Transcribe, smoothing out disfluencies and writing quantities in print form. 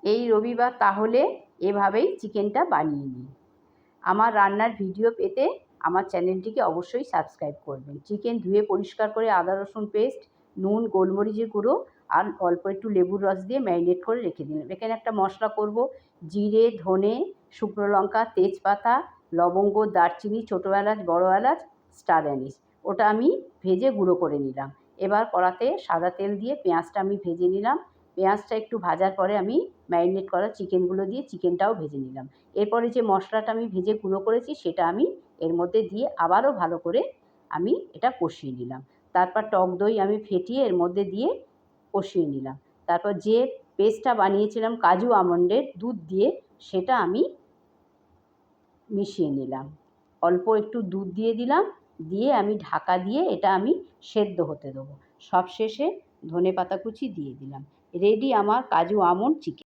এই রবিবার তাহলে এভাবেই চিকেনটা বানিয়ে নিই। আমার রান্নার ভিডিও পেতে আমার চ্যানেলটিকে অবশ্যই সাবস্ক্রাইব করবেন। চিকেন ধুয়ে পরিষ্কার করে আদা রসুন পেস্ট, নুন, গোলমরিচের গুঁড়ো আর অল্প একটু লেবুর রস দিয়ে ম্যারিনেট করে রেখে দিলাম। এখানে একটা মশলা করব, জিরে, ধনে, শুকনো লঙ্কা, তেজপাতা, লবঙ্গ, দারচিনি, ছোটো এলাচ, বড় এলাচ, স্টার অ্যানিস, ওটা আমি ভেজে গুঁড়ো করে নিলাম। এবার কড়াতে সাদা তেল দিয়ে পেঁয়াজটা আমি ভেজে নিলাম। পেঁয়াজটা একটু ভাজার পরে আমি ম্যারিনেট করা চিকেনগুলো দিয়ে চিকেনটাও ভেজে নিলাম। এরপরে যে মশলাটা আমি ভেজে গুঁড়ো করেছি সেটা আমি এর মধ্যে দিয়ে আবারও ভালো করে আমি এটা কষিয়ে নিলাম। তারপর টক দই আমি ফেটিয়ে এর মধ্যে দিয়ে কষিয়ে নিলাম। তারপর যে পেস্টটা বানিয়েছিলাম কাজু আমন্ডের দুধ দিয়ে সেটা আমি মিশিয়ে নিলাম। অল্প একটু দুধ দিয়ে দিলাম, দিয়ে আমি ঢাকা দিয়ে এটা আমি সেদ্ধ হতে দেবো। সবশেষে ধনেপাতা কুচি দিয়ে দিলাম। রেডি আমার কাজু আমন্ড চিকেন।